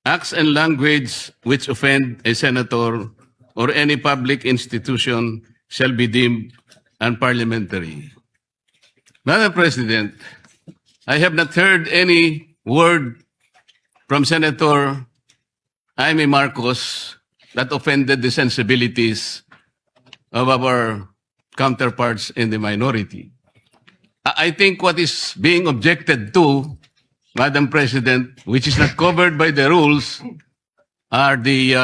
Acts and language which offend a senator or any public institution shall be deemed unparliamentary. Madam President, I have not heard any word from Senator Jaime Marcos that offended the sensibilities of our counterparts in the minority. I think what is being objected to, Madam President, which is not covered by the rules, are the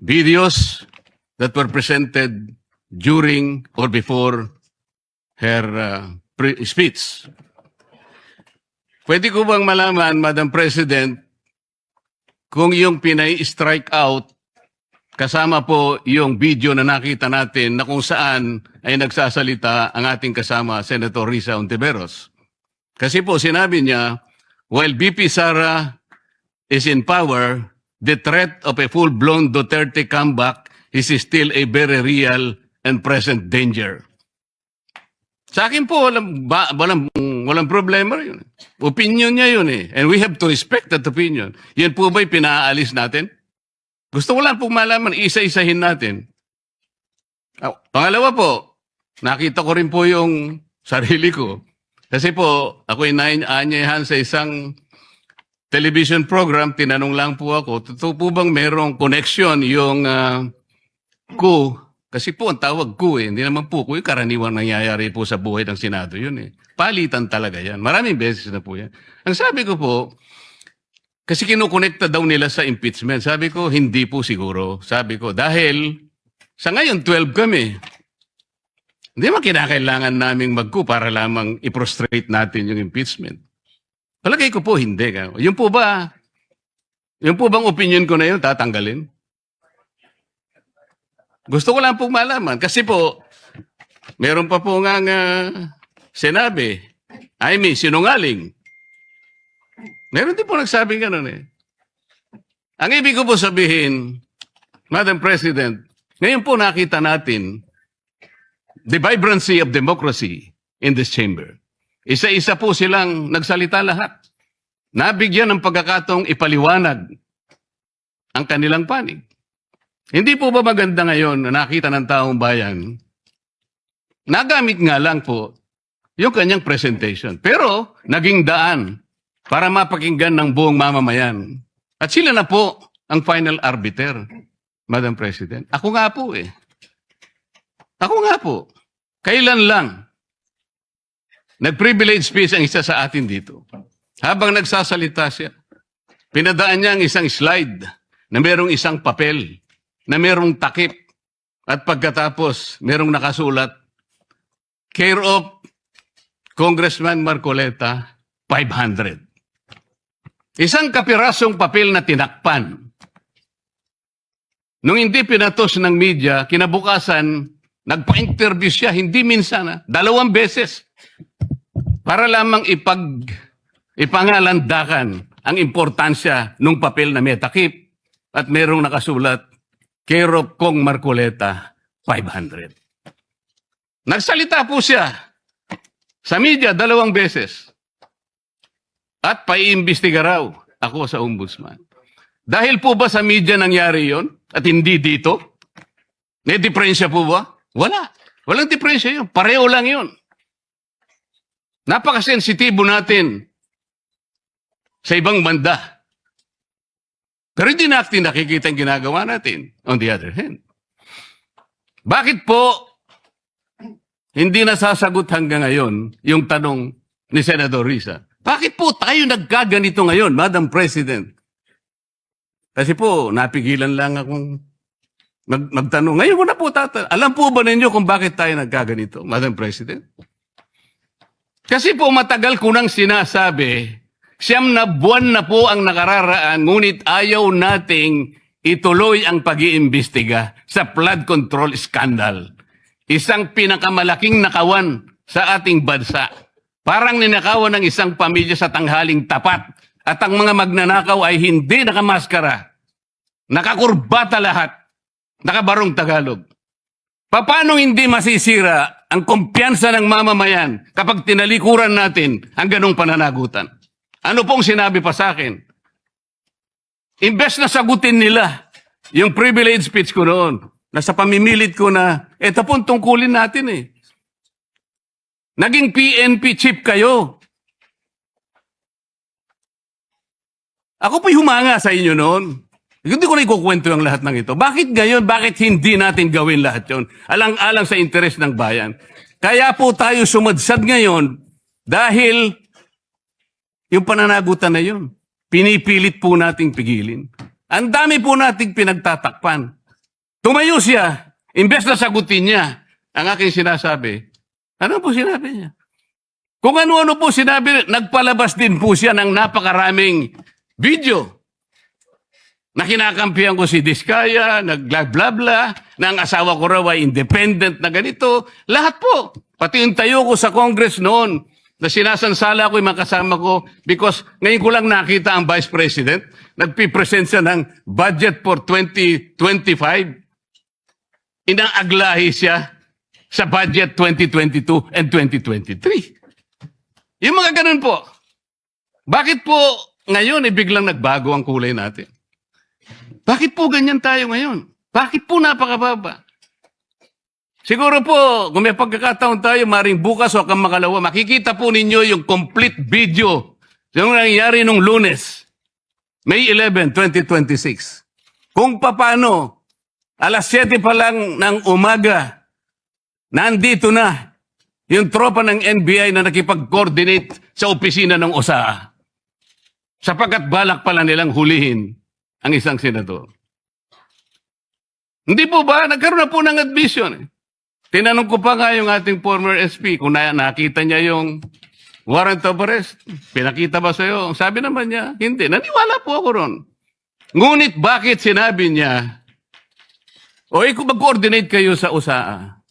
videos that were presented during or before her speech. Pwede ko bang malaman, Madam President, kung yung pinay-strike out, kasama po yung video na nakita natin na kung saan ay nagsasalita ang ating kasama, Senator Risa Hontiveros. Kasi po sinabi niya, while BP Sara is in power, the threat of a full-blown Duterte comeback is still a very real and present danger. Sa akin po, walang problema yun. Opinion niya yun eh. And we have to respect that opinion. Yan po ba'y pinaalis natin? Gusto ko lang pong malaman, isa-isahin natin. Pangalawa po, nakita ko rin po yung sarili ko. Kasi po, ako'y naanyayahan sa isang television program, tinanong lang po ako, totoo po bang merong connection yung coup? Kasi po, ang tawag coup eh. Hindi naman po coup, yung karaniwang nangyayari po sa buhay ng Senado yun eh. Palitan talaga yan. Maraming beses na po yan. Ang sabi ko po, kasi kinukonekta daw nila sa impeachment. Sabi ko, hindi po siguro. Sabi ko, dahil sa ngayon, 12 kami. Hindi man kinakailangan naming mag-coup para lamang i-prostrate natin yung impeachment. Palagay ko po, hindi. Yung po bang opinion ko na yun, tatanggalin? Gusto ko lang pong malaman. Kasi po, meron pa po nga sinabi, Jaime, sinungaling. Meron din po nagsabing gano'n eh. Ang ibig ko po sabihin, Madam President, ngayon po nakita natin the vibrancy of democracy in this chamber. Isa-isa po silang nagsalita lahat. Nabigyan ng pagkakataong ipaliwanag ang kanilang panig. Hindi po ba maganda ngayon na nakita ng taong bayan, nagamit nga lang po yung kanyang presentation. Pero naging daan para mapakinggan ng buong mamamayan. At sila na po ang final arbiter, Madam President. Ako nga po eh. Ako nga po. Kailan lang nag-privilege speech ang isa sa atin dito. Habang nagsasalita siya, pinadaan niya ang isang slide na merong isang papel, na merong takip, at pagkatapos merong nakasulat, care of Congressman Marcoleta, 500. Isang kapirasong papel na tinakpan. Nung hindi pinatos ng media, kinabukasan, nagpa-interview siya, hindi minsan, 2 beses, para lamang ipangalandakan ang importansya ng papel na may takip at merong nakasulat, care of Kong Marcoleta, 500. Nagsalita po siya sa media 2 beses at paiimbestiga raw ako sa ombudsman. Dahil po ba sa media nangyari yon at hindi dito? May diferensya po ba? Wala. Walang diferensya yun. Pareho lang yun. Napakasensitibo natin sa ibang banda. Pero hindi natin nakikita ang ginagawa natin. On the other hand. Bakit po hindi nasasagot hanggang ngayon yung tanong ni Senator Risa? Bakit po tayo nagkaganito ngayon, Madam President? Kasi po, napigilan lang akong magtanong. Ngayon ko na po alam po ba ninyo kung bakit tayo nagkaganito, Madam President? Kasi po matagal ko nang sinasabi, 9 na buwan na po ang nakararaan, ngunit ayaw nating ituloy ang pag-iimbestiga sa flood control scandal. Isang pinakamalaking nakawan sa ating bansa. Parang ninakawan ng isang pamilya sa tanghaling tapat. At ang mga magnanakaw ay hindi nakamaskara. Nakakurbata lahat. Nakabarong Tagalog. Paano hindi masisira ang kumpiyansa ng mamamayan kapag tinalikuran natin ang ganong pananagutan? Ano pong sinabi pa sa akin? imbes na sagutin nila yung privilege speech ko noon, nasa pamimilit ko na, eto po ang tungkulin natin eh. Naging PNP chief kayo. Ako po'y humanga sa inyo noon. Hindi ko na ikukwento yung lahat ng ito. Bakit ngayon? Bakit hindi natin gawin lahat yon? Alang-alang sa interes ng bayan. Kaya po tayo sumadsad ngayon dahil yung pananagutan na yun, pinipilit po nating pigilin. Ang dami po nating pinagtatakpan. Tumayo siya, imbes na sagutin niya ang aking sinasabi. Ano po sinabi niya? Kung ano-ano po sinabi, nagpalabas din po siya ng napakaraming video na kinakampihan ko si Diskaya, nag-bla-bla-bla, na ang asawa ko raw ay independent na ganito. Lahat po. Pati yung tayo ko sa Congress noon, na sinasansala ko yung mga kasama ko because ngayon ko lang nakita ang Vice President, nagpipresent siya ng budget for 2025. Inaaglahi siya sa budget 2022 and 2023. Yung mga ganun po. Bakit po ngayon biglang nagbago ang kulay natin? Bakit po ganyan tayo ngayon? Bakit po napakababa? Siguro po, kung may pagkakataon tayo, maring bukas o makalawa, makikita po ninyo yung complete video yung nangyari nung Lunes, May 11, 2026. Kung paano, alas 7 pa lang ng umaga, nandito na yung tropa ng NBI na nakipag-coordinate sa opisina ng OSAA. Sapagkat balak pala nilang hulihin ang isang senador. Hindi po ba? Nagkaroon na po ng admission. Tinanong ko pa nga yung ating former SP kung nakita niya yung warrant of arrest. Pinakita ba sa'yo? Sabi naman niya, hindi. Naniwala po ako ron. Ngunit bakit sinabi niya, kung mag-coordinate kayo sa USAA.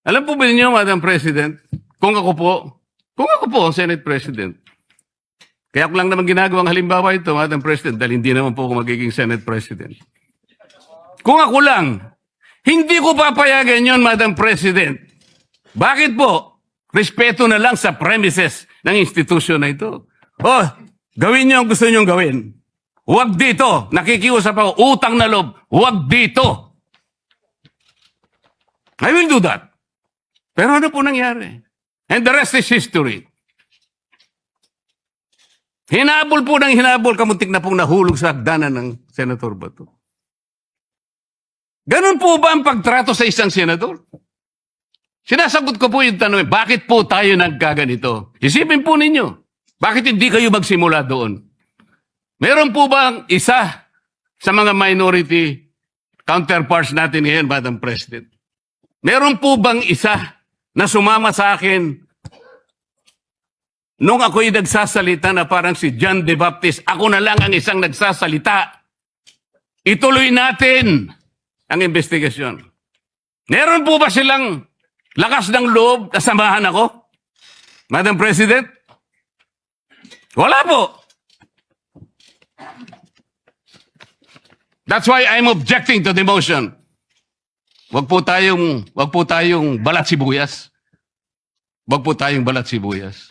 Alam po ba niyo, Madam President, kung ako po ang Senate President, kaya ko lang naman ginagawang halimbawa ito, Madam President, dahil hindi naman po ako magiging Senate President. Kung ako lang, hindi ko papayagan yon, Madam President. Bakit po? Respeto na lang sa premises ng institusyon na ito. Gawin niyo ang gusto niyong gawin. Huwag dito. Nakikiusap ako, utang na loob. Huwag dito. I will do that. Pero ano po nangyari? And the rest is history. Hinabol po ng hinabol, kamuntik na pong nahulog sa hagdanan ng Senator Bato. Ganun po ba ang pagtrato sa isang senador? Sinasagot ko po yung tanong, bakit po tayo nagkaganito? Isipin po ninyo, bakit hindi kayo magsimula doon? Meron po bang isa sa mga minority counterparts natin ngayon, Madam President? Meron po bang isa na sumama sa akin nung ako'y nagsasalita na parang si John the Baptist, ako na lang ang isang nagsasalita. Ituloy natin ang investigasyon. Meron po ba silang lakas ng loob na samahan ako? Madam President? Wala po. That's why I'm objecting to the motion. Wag po tayong balat sibuyas. Wag po tayong balat sibuyas.